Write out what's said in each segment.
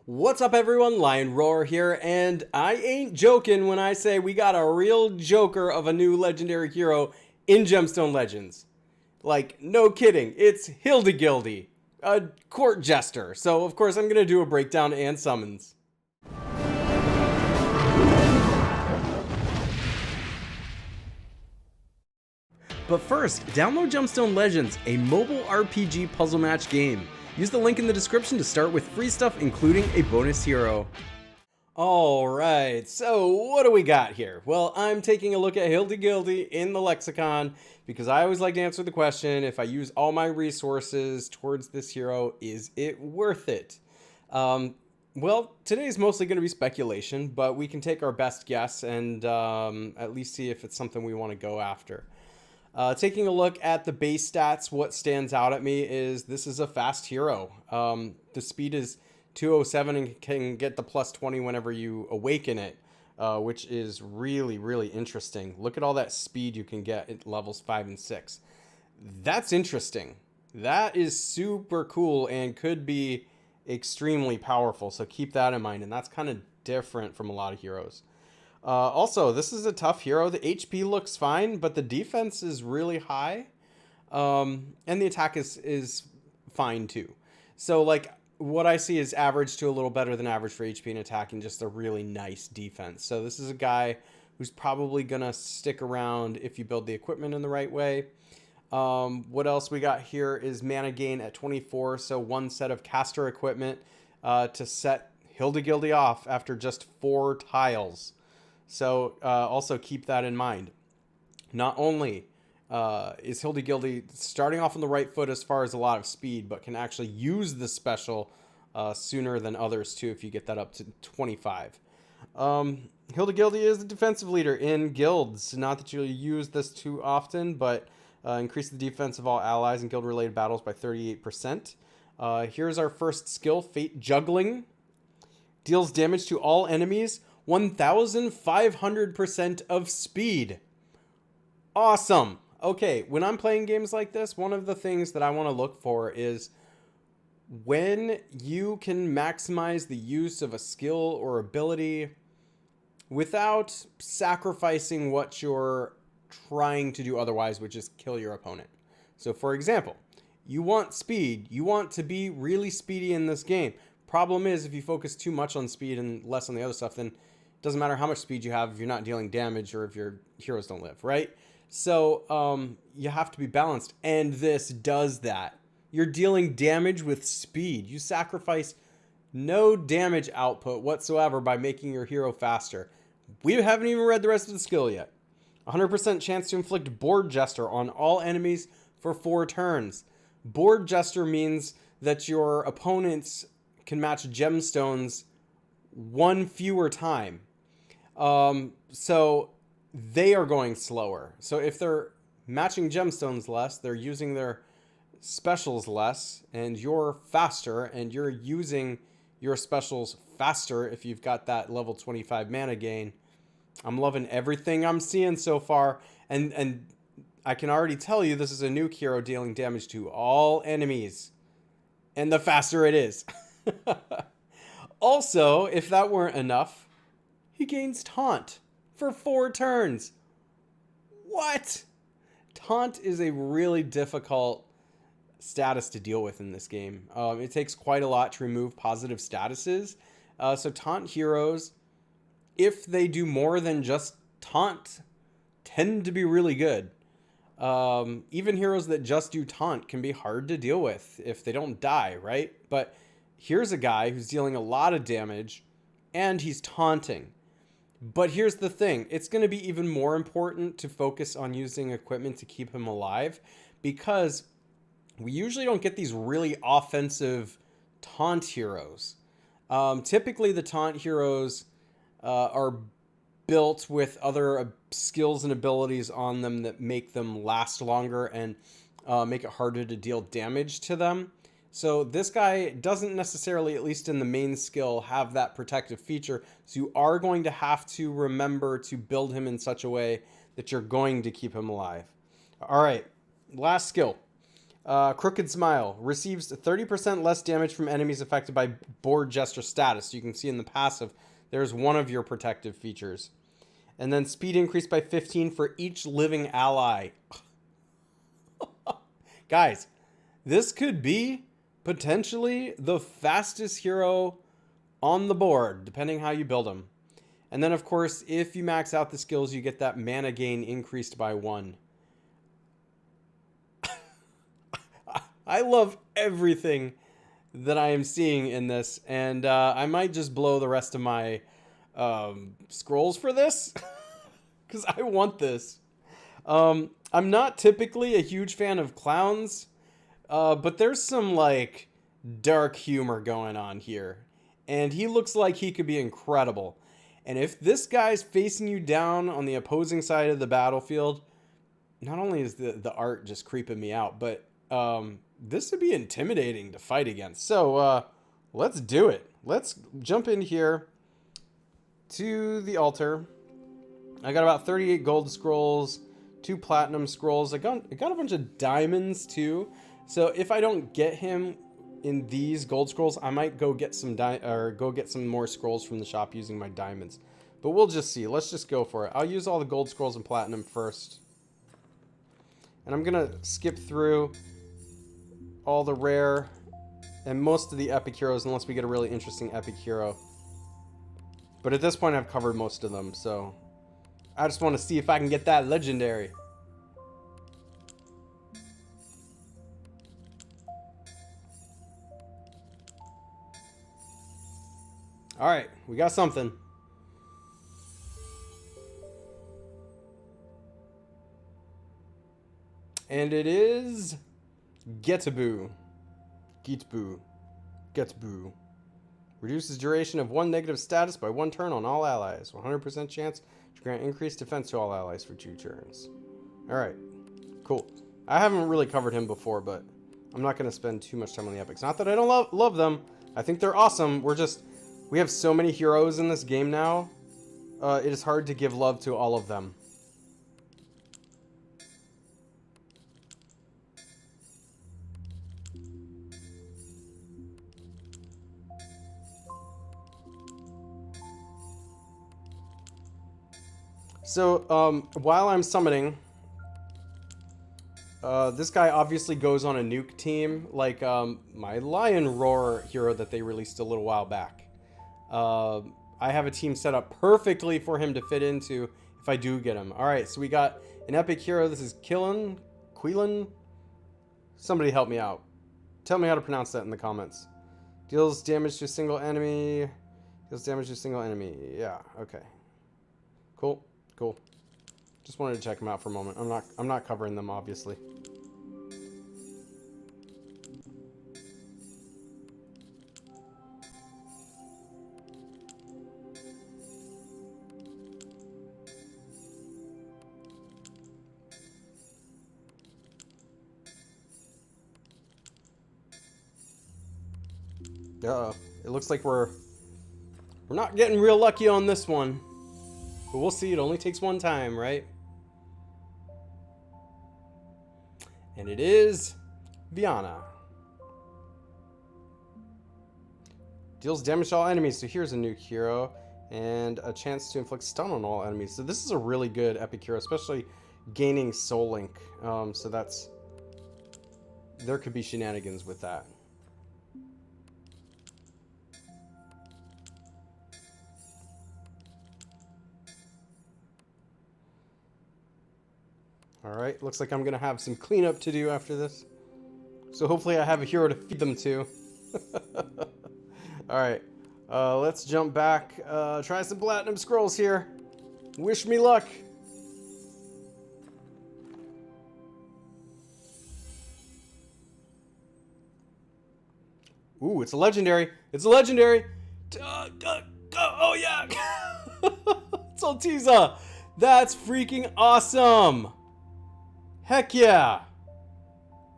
What's up everyone, Lion Roar here, and I ain't joking when I say we got a real joker of a new legendary hero in Gemstone Legends. Like, no kidding, it's HILDIGILDI, a court jester, so of course I'm gonna do a breakdown and summons. But first, download Gemstone Legends, a mobile RPG puzzle match game. Use the link in the description to start with free stuff, including a bonus hero. Alright, so what do we got here? Well, I'm taking a look at HILDIGILDI in the lexicon because I always like to answer the question, if I use all my resources towards this hero, is it worth it? Well, today is mostly going to be speculation, but we can take our best guess and at least see if it's something we want to go after. Taking a look at the base stats, what stands out at me is this is a fast hero. The speed is 207 and can get the plus 20 whenever you awaken it, which is really, really interesting. Look at all that speed you can get at levels 5 and 6. That's interesting. That is super cool and could be extremely powerful, so keep that in mind, and that's kind of different from a lot of heroes. Also, this is a tough hero. The HP looks fine, but the defense is really high. And the attack is fine too. So like what I see is average to a little better than average for HP and attack, and just a really nice defense. So this is a guy who's probably going to stick around if you build the equipment in the right way. What else we got here is mana gain at 24. So one set of caster equipment to set HILDIGILDI off after just 4 tiles. So also keep that in mind. Not only is HILDIGILDI starting off on the right foot as far as a lot of speed, but can actually use the special sooner than others too if you get that up to 25. HILDIGILDI is the defensive leader in guilds. Not that you'll use this too often, but increase the defense of all allies in guild-related battles by 38%. Here's our first skill, Fate Juggling. Deals damage to all enemies 1,500% of speed. Awesome. Okay, when I'm playing games like this, one of the things that I want to look for is when you can maximize the use of a skill or ability without sacrificing what you're trying to do otherwise, which is kill your opponent. So for example, you want speed. You want to be really speedy in this game. Problem is, if you focus too much on speed and less on the other stuff, then doesn't matter how much speed you have if you're not dealing damage or if your heroes don't live, right? So you have to be balanced, and this does that. You're dealing damage with speed. You sacrifice no damage output whatsoever by making your hero faster. We haven't even read the rest of the skill yet. 100% chance to inflict Board Jester on all enemies for 4 turns. Board Jester means that your opponents can match gemstones 1 fewer time. So they are going slower. So if they're matching gemstones less, they're using their specials less, and you're faster, and you're using your specials faster if you've got that level 25 mana gain. I'm loving everything I'm seeing so far, and I can already tell you this is a new hero dealing damage to all enemies, and the faster it is. Also, if that weren't enough, he gains Taunt for 4 turns. What? Taunt is a really difficult status to deal with in this game. It takes quite a lot to remove positive statuses. So Taunt heroes, if they do more than just Taunt, tend to be really good. Even heroes that just do Taunt can be hard to deal with if they don't die, right? But here's a guy who's dealing a lot of damage, and he's taunting. But here's the thing. It's going to be even more important to focus on using equipment to keep him alive, because we usually don't get these really offensive taunt heroes. Typically, the taunt heroes are built with other skills and abilities on them that make them last longer and make it harder to deal damage to them. So this guy doesn't necessarily, at least in the main skill, have that protective feature. So you are going to have to remember to build him in such a way that you're going to keep him alive. All right, last skill. Crooked Smile receives 30% less damage from enemies affected by board jester status. You can see in the passive, there's one of your protective features. And then speed increased by 15 for each living ally. Guys, this could be potentially the fastest hero on the board, depending how you build him. And then, of course, if you max out the skills, you get that mana gain increased by 1. I love everything that I am seeing in this, and I might just blow the rest of my scrolls for this, because I want this. I'm not typically a huge fan of clowns, but there's some, like, dark humor going on here. And he looks like he could be incredible. And if this guy's facing you down on the opposing side of the battlefield, not only is the art just creeping me out, but this would be intimidating to fight against. So let's do it. Let's jump in here to the altar. I got about 38 gold scrolls, 2 platinum scrolls. I got a bunch of diamonds too. So if I don't get him in these gold scrolls, I might go get some more scrolls from the shop using my diamonds. But we'll just see. Let's just go for it. I'll use all the gold scrolls and platinum first. And I'm gonna skip through all the rare and most of the epic heroes unless we get a really interesting epic hero. But at this point I've covered most of them, so I just want to see if I can get that legendary. Alright, we got something. And it is Getboo. Getboo. Reduces duration of 1 negative status by 1 turn on all allies. 100% chance to grant increased defense to all allies for 2 turns. Alright, cool. I haven't really covered him before, but I'm not going to spend too much time on the epics. Not that I don't love them. I think they're awesome. We have so many heroes in this game now. It is hard to give love to all of them. So, while I'm summoning, this guy obviously goes on a nuke team, like my Lion Roar hero that they released a little while back. I have a team set up perfectly for him to fit into if I do get him. Alright, so we got an epic hero. This is Quillen. Somebody help me out. Tell me how to pronounce that in the comments. Deals damage to a single enemy. Yeah, okay. Cool. Just wanted to check them out for a moment. I'm not covering them, obviously. It looks like we're not getting real lucky on this one. But we'll see. It only takes 1 time, right? And it is Viana. Deals damage to all enemies. So here's a new hero. And a chance to inflict stun on all enemies. So this is a really good epic hero, especially gaining Soul Link. So that's... There could be shenanigans with that. Alright, looks like I'm going to have some cleanup to do after this. So hopefully I have a hero to feed them to. Alright, let's jump back. Try some platinum scrolls here. Wish me luck. Ooh, it's a legendary. It's a legendary. Oh, yeah. It's Altiza. That's freaking awesome. Heck yeah!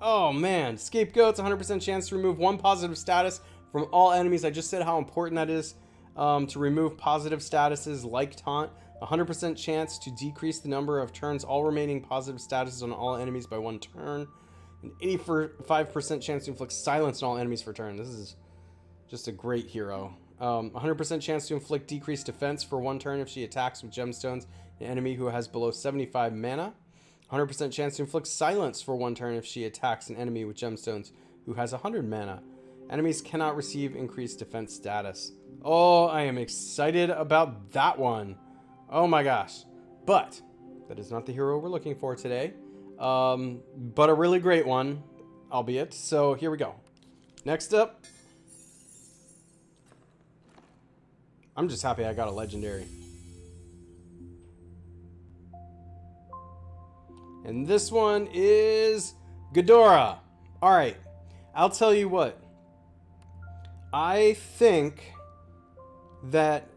Oh man, Scapegoat's 100% chance to remove 1 positive status from all enemies. I just said how important that is to remove positive statuses like Taunt. 100% chance to decrease the number of turns all remaining positive statuses on all enemies by 1 turn. An 85% chance to inflict silence on all enemies for turn. This is just a great hero. 100% chance to inflict decreased defense for 1 turn if she attacks with gemstones an enemy who has below 75 mana. 100% chance to inflict silence for 1 turn if she attacks an enemy with gemstones who has 100 mana. Enemies cannot receive increased defense status. Oh, I am excited about that one. Oh my gosh. But that is not the hero we're looking for today. But a really great one, albeit. So here we go. Next up. I'm just happy I got a legendary. And this one is Ghidorah. Alright, I'll tell you what. I think that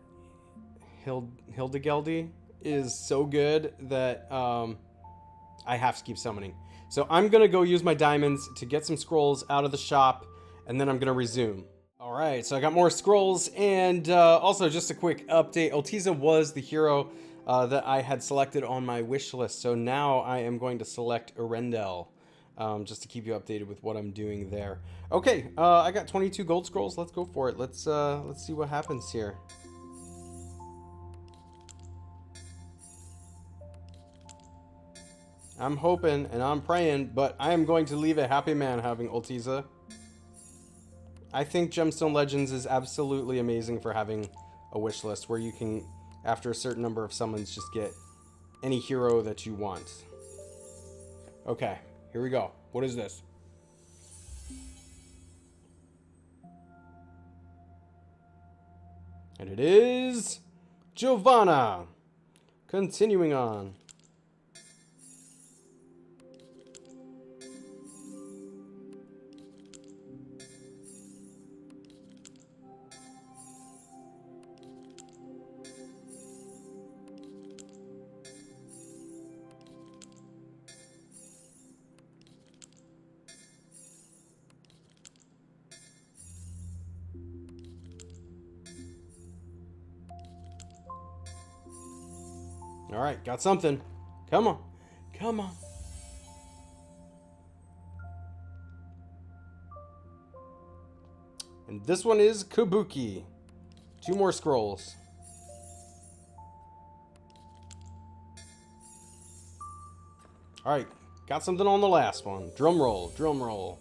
HILDIGILDI is so good that I have to keep summoning. So I'm going to go use my diamonds to get some scrolls out of the shop, and then I'm going to resume. Alright, so I got more scrolls, and also just a quick update. Ultiza was the hero that I had selected on my wish list, so now I am going to select Erendel, just to keep you updated with what I'm doing there. Okay, I got 22 gold scrolls. Let's go for it. Let's see what happens here. I'm hoping and I'm praying, but I am going to leave a happy man having Ultiza. I think Gemstone Legends is absolutely amazing for having a wish list where you can, after a certain number of summons, just get any hero that you want. Okay, here we go. What is this? And it is Giovanna. Continuing on. All right, got something. Come on. Come on. And this one is Kabuki. 2 more scrolls. All right, got something on the last one. Drum roll, drum roll.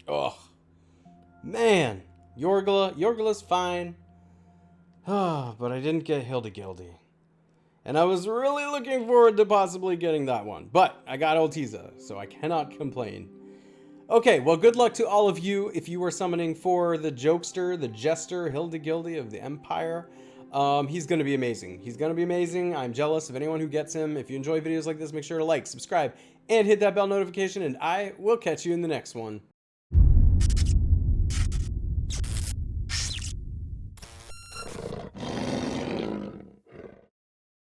Oh, man. Yorgla's fine. But I didn't get HILDIGILDI. And I was really looking forward to possibly getting that one. But I got Ultiza, so I cannot complain. Okay, well, good luck to all of you if you were summoning for the jokester, the jester, HILDIGILDI of the Empire. He's going to be amazing. He's going to be amazing. I'm jealous of anyone who gets him. If you enjoy videos like this, make sure to like, subscribe, and hit that bell notification, and I will catch you in the next one.